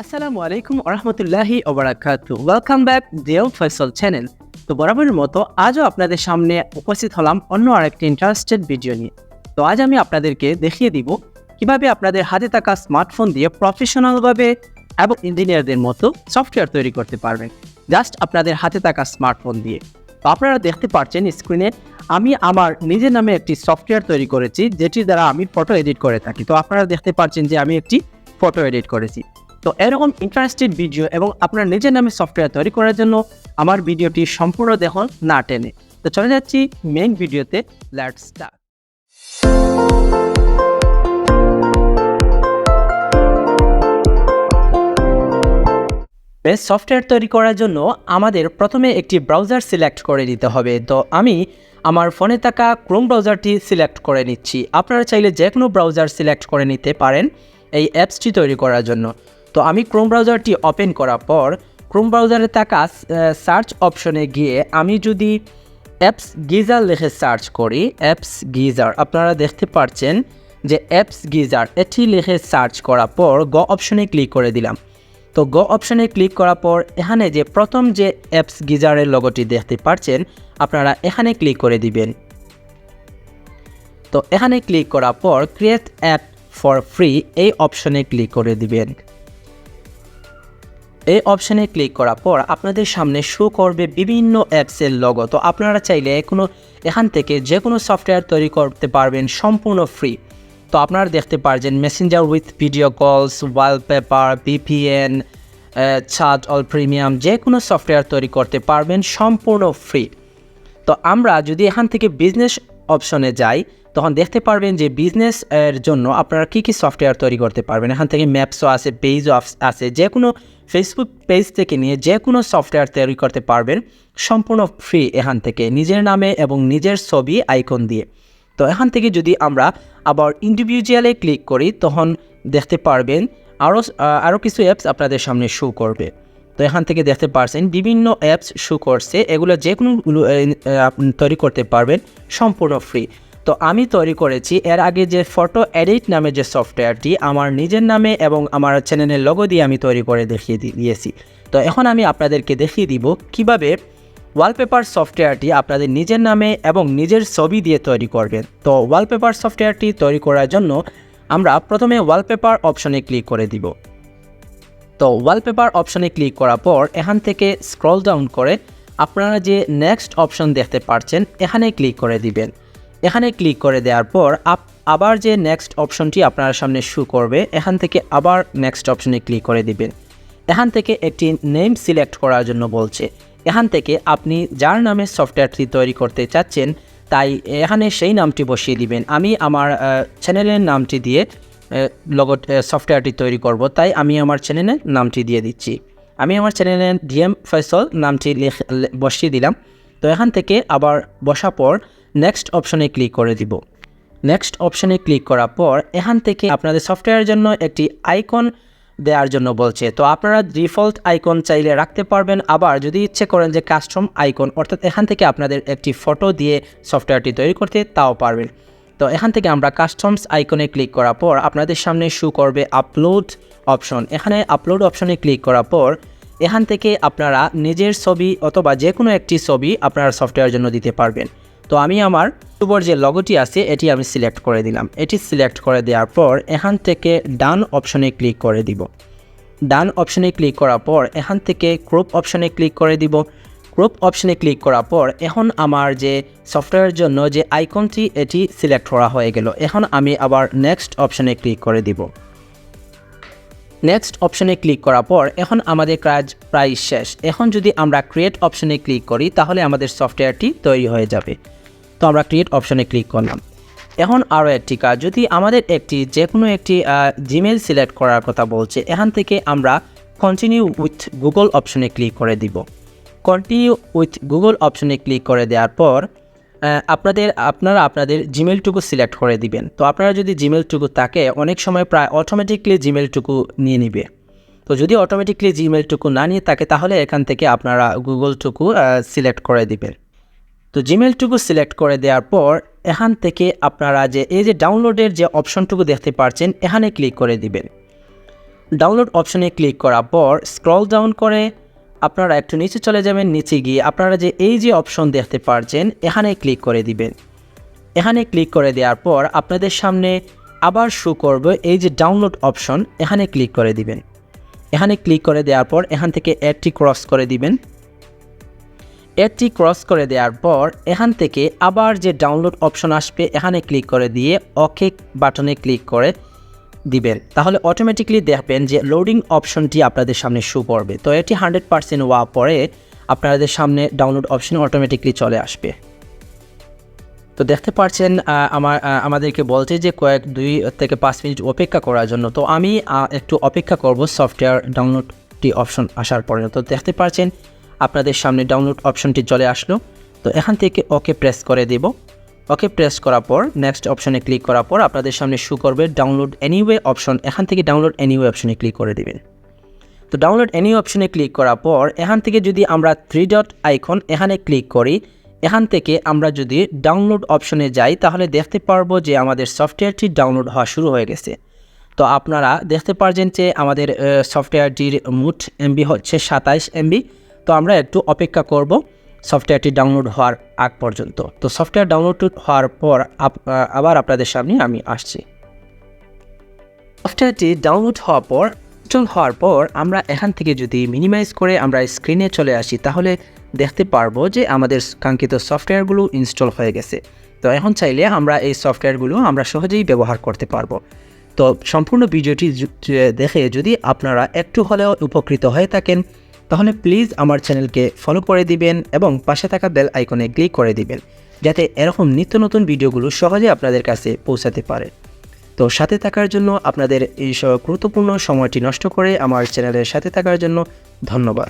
আসসালামু আলাইকুম ওরহমতুল্লাহি ওবারাকাতু। Welcome back dear Faisal channel. তো বরাবরের মতো আজও আপনাদের সামনে উপস্থিত হলাম অন্য আরেকটি ইন্টারেস্টেড ভিডিও নিয়ে। তো আজ আমি আপনাদেরকে দেখিয়ে দিব কিভাবে আপনাদের হাতে থাকা স্মার্টফোন দিয়ে প্রফেশনালভাবে এবং ইঞ্জিনিয়ারদের মতো সফটওয়্যার তৈরি করতে পারবেন, জাস্ট আপনাদের হাতে থাকা স্মার্টফোন দিয়ে। তো আপনারা দেখতে পাচ্ছেন স্ক্রিনে আমি আমার নিজের নামে একটি সফটওয়্যার তৈরি করেছি, যেটির দ্বারা আমি ফটো এডিট করে থাকি। তো আপনারা দেখতে পাচ্ছেন যে আমি একটি ফটো এডিট করেছি। তো এরকম ইন্টারেস্টেড ভিডিও এবং আপনার নিজের নামে সফটওয়্যার তৈরি করার জন্য আমার ভিডিওটি সম্পূর্ণ দেখুন না টেনে। তো চলে যাচ্ছি মেইন ভিডিওতে। Let's start. বেস্ট সফটওয়্যার তৈরি করার জন্য আমাদের প্রথমে একটি ব্রাউজার সিলেক্ট করে নিতে হবে। তো আমি আমার ফোনে থাকা ক্রোম ব্রাউজারটি সিলেক্ট করে নিচ্ছি। আপনারা চাইলে যে কোনো ব্রাউজার সিলেক্ট করে নিতে পারেন এই অ্যাপসটি তৈরি করার জন্য। তো আমি ক্রোম ব্রাউজারটি ওপেন করার পর ক্রোম ব্রাউজারে থাকা সার্চ অপশনে গিয়ে আমি যদি অ্যাপস গিজার লিখে সার্চ করি, অ্যাপস গিজার, আপনারা দেখতে পাচ্ছেন যে অ্যাপস গিজার এটি লিখে সার্চ করার পর গো অপশনে ক্লিক করে দিলাম। তো গো অপশনে ক্লিক করার পর এখানে যে প্রথম যে অ্যাপস গিজারের লোগোটি দেখতে পাচ্ছেন আপনারা এখানে ক্লিক করে দিবেন। তো এখানে ক্লিক করার পর ক্রিয়েট অ্যাপ ফর ফ্রি এই অপশনে ক্লিক করে দিবেন। এই অপশনে ক্লিক করার পর আপনাদের সামনে শো করবে বিভিন্ন অ্যাপসের লোগো। তো আপনারা চাইলে এখান থেকে যে কোনো সফটওয়্যার তৈরি করতে পারবেন সম্পূর্ণ ফ্রি। তো আপনারা দেখতে পারছেন মেসেঞ্জার উইথ ভিডিও কলস, wallpaper, VPN, chat all premium, যে কোনো সফটওয়্যার তৈরি করতে পারবেন সম্পূর্ণ ফ্রি। তো আমরা যদি এখান থেকে বিজনেস অপশনে যাই তখন দেখতে পারবেন যে বিজনেস এর জন্য আপনারা কী কী সফটওয়্যার তৈরি করতে পারবেন। এখান থেকে ম্যাপসও আছে, পেজও আছে, যে কোনো ফেসবুক পেজ থেকে নিয়ে যে কোনো সফটওয়্যার তৈরি করতে পারবেন সম্পূর্ণ ফ্রি এখান থেকে নিজের নামে এবং নিজের ছবি আইকন দিয়ে। তো এখান থেকে যদি আমরা আবার ইন্ডিভিজুয়ালে ক্লিক করি তখন দেখতে পারবেন আরও কিছু অ্যাপস আপনাদের সামনে শো করবে। তো এখান থেকে দেখতে পারছেন বিভিন্ন অ্যাপস শো করছে, এগুলো যে কোনো তৈরি করতে পারবেন সম্পূর্ণ ফ্রি। তো আমি তৈরি করেছি এর আগে যে ফটো এডিট নামে যে সফটওয়্যারটি আমার নিজের নামে এবং আমার চ্যানেলের লোগো দিয়ে আমি তৈরি করে দেখিয়ে দিয়েছি। তো এখন আমি আপনাদেরকে দেখিয়ে দিব কিভাবে ওয়ালপেপার সফটওয়্যারটি আপনাদের নিজের নামে এবং নিজের ছবি দিয়ে তৈরি করবেন। তো ওয়ালপেপার সফটওয়্যারটি তৈরি করার জন্য আমরা প্রথমে ওয়ালপেপার অপশনে ক্লিক করে দিব। তো ওয়ালপেপার অপশনে ক্লিক করার পর এখান থেকে স্ক্রল ডাউন করে আপনারা যে নেক্সট অপশন দেখতে পাচ্ছেন এখানে ক্লিক করে দিবেন। এখানে ক্লিক করে দেওয়ার পর আবার যে নেক্সট অপশনটি আপনার সামনে শো করবে এখান থেকে আবার নেক্সট অপশনে ক্লিক করে দিবেন। এখান থেকে একটি নেম সিলেক্ট করার জন্য বলছে। এখান থেকে আপনি যার নামে সফটওয়্যারটি তৈরি করতে চাচ্ছেন তাই এখানে সেই নামটি বসিয়ে দিবেন। আমি আমার চ্যানেলের নামটি দিয়ে সফটওয়্যারটি তৈরি করব, তাই আমি আমার চ্যানেলের নামটি দিয়ে দিচ্ছি। আমি আমার চ্যানেলের ডিএম ফয়সাল নামটি বসিয়ে দিলাম। তো এখান থেকে আবার বসার পর নেক্সট অপশনে ক্লিক করে দিব। নেক্সট অপশনে ক্লিক করার পর এখান থেকে আপনাদের সফটওয়্যারের জন্য একটি আইকন দেওয়ার জন্য বলছে। তো আপনারা ডিফল্ট আইকন চাইলে রাখতে পারবেন, আবার যদি ইচ্ছে করেন যে কাস্টম আইকন অর্থাৎ এখান থেকে আপনাদের একটি ফটো দিয়ে সফটওয়্যারটি তৈরি করতে তাও পারবেন। তো এখান থেকে আমরা কাস্টমস আইকনে ক্লিক করার পর আপনাদের সামনে শো করবে আপলোড অপশন। এখানে আপলোড অপশনে ক্লিক করার পর এখান থেকে আপনারা নিজের ছবি অথবা যে কোনো একটি ছবি আপনার সফটওয়্যারের জন্য দিতে পারবেন। তো আমি আমার ইউটিউবের যে লগোটি আছে এটি আমি সিলেক্ট করে দিলাম। এটি সিলেক্ট করে দেওয়ার পর এখান থেকে ডান অপশনে ক্লিক করে দিব। ডান অপশনে ক্লিক করার পর এখান থেকে ক্রপ অপশনে ক্লিক করে দিব। ক্রপ অপশনে ক্লিক করার পর এখন আমার যে সফটওয়্যারের জন্য যে আইকনটি এটি সিলেক্ট করা হয়ে গেল। এখন আমি আবার নেক্সট অপশনে ক্লিক করে দিব। নেক্সট অপশনে ক্লিক করার পর এখন আমাদের কাজ প্রায় শেষ। এখন যদি আমরা ক্রিয়েট অপশনে ক্লিক করি তাহলে আমাদের সফটওয়্যারটি তৈরি হয়ে যাবে। তো আমরা ক্রিয়েট অপশনে ক্লিক করলাম। এখন আরও একটি কাজ, যদি আমাদের যে কোনো একটি জিমেল সিলেক্ট করার কথা বলছে এখান থেকে আমরা কন্টিনিউ উইথ গুগল অপশনে ক্লিক করে দিব। কন্টিনিউ উইথ গুগল অপশনে ক্লিক করে দেওয়ার পর আপনারা আপনাদের জিমেলটুকু সিলেক্ট করে দিবেন। তো আপনারা যদি জিমেলটুকু থাকে অনেক সময় প্রায় অটোমেটিকলি জিমেলটুকু নিয়ে নিবে। তো যদি অটোমেটিকলি জিমেলটুকু না নিয়ে থাকে তাহলে এখান থেকে আপনারা গুগলটুকু সিলেক্ট করে দিবেন। তো জিমেলটুকু সিলেক্ট করে দেওয়ার পর এখান থেকে আপনারা এই যে ডাউনলোডের যে অপশনটুকু দেখতে পাচ্ছেন এখানে ক্লিক করে দিবেন। ডাউনলোড অপশনে ক্লিক করার পর স্ক্রল ডাউন করে আপনারা একটু নিচে চলে যাবেন। নিচে গিয়ে আপনারা এই যে অপশন দেখতে পাচ্ছেন এখানে ক্লিক করে দিবেন। এখানে ক্লিক করে দেওয়ার পর আপনাদের সামনে আবার শো করবে এই যে ডাউনলোড অপশন, এখানে ক্লিক করে দিবেন। এখানে ক্লিক করে দেওয়ার পর এখান থেকে অ্যাডটি ক্রস করে দিবেন। অ্যাডটি ক্রস করে দেওয়ার পর এখান থেকে আবার যে ডাউনলোড অপশন আসবে এখানে ক্লিক করে দিয়ে ওকে বাটনে ক্লিক করে দিবেন। তাহলে অটোমেটিকলি দেখবেন যে লোডিং অপশনটি আপনাদের সামনে শো করবে। তো এটি 100% হওয়ার পরে আপনাদের সামনে ডাউনলোড অপশন অটোমেটিকলি চলে আসবে। তো দেখতে পাচ্ছেন আমাদেরকে বলছে যে 2 থেকে 5 মিনিট অপেক্ষা করার জন্য। তো আমি একটু অপেক্ষা করব সফটওয়্যার ডাউনলোডটি অপশন আসার পরে। তো দেখতে পাচ্ছেন আপনাদের সামনে ডাউনলোড অপশনটি চলে আসলো। তো এখান থেকে ওকে প্রেস করে দেব। ওকে প্রেস করার পর নেক্সট অপশনে ক্লিক করার পর আপনাদের সামনে শো করবে ডাউনলোড এনিওয়ে অপশন। এখান থেকে ডাউনলোড এনিওয়ে অপশনে ক্লিক করে দেবেন। তো ডাউনলোড এনিওয়ে অপশনে ক্লিক করার পর এখান থেকে যদি আমরা 3 ডট আইকন এখানে ক্লিক করি, এখান থেকে আমরা যদি ডাউনলোড অপশনে যাই তাহলে দেখতে পারবো যে আমাদের সফটওয়্যারটি ডাউনলোড হওয়া শুরু হয়ে গেছে। তো আপনারা দেখতে পারছেন যে আমাদের সফটওয়্যারটির মোট এমবি হচ্ছে 27 এমবি। তো আমরা একটু অপেক্ষা করব সফটওয়্যারটি ডাউনলোড হওয়ার আগ পর্যন্ত। তো সফটওয়্যার ডাউনলোড হওয়ার পর আবার আপনাদের সামনে আমি আসছি। সফটওয়্যারটি ডাউনলোড হওয়ার পর ইনস্টল হওয়ার পর আমরা এখান থেকে যদি মিনিমাইজ করে আমরা স্ক্রিনে চলে আসি তাহলে দেখতে পারবো যে আমাদের কাঙ্ক্ষিত সফটওয়্যারগুলো ইনস্টল হয়ে গেছে। তো এখন চাইলে আমরা এই সফটওয়্যারগুলো আমরা সহজেই ব্যবহার করতে পারবো। তো সম্পূর্ণ ভিডিওটি দেখে যদি আপনারা একটু হলেও উপকৃত হয়ে থাকেন তাহলে প্লিজ আমার চ্যানেলকে ফলো করে দিবেন এবং পাশে থাকা বেল আইকনে ক্লিক করে দিবেন যাতে এরকম নিত্য নতুন ভিডিওগুলো সহজে আপনাদের কাছে পৌঁছাতে পারে। তো সাথে থাকার জন্য আপনাদের এই গুরুত্বপূর্ণ সময়টি নষ্ট করে আমার চ্যানেলের সাথে থাকার জন্য ধন্যবাদ।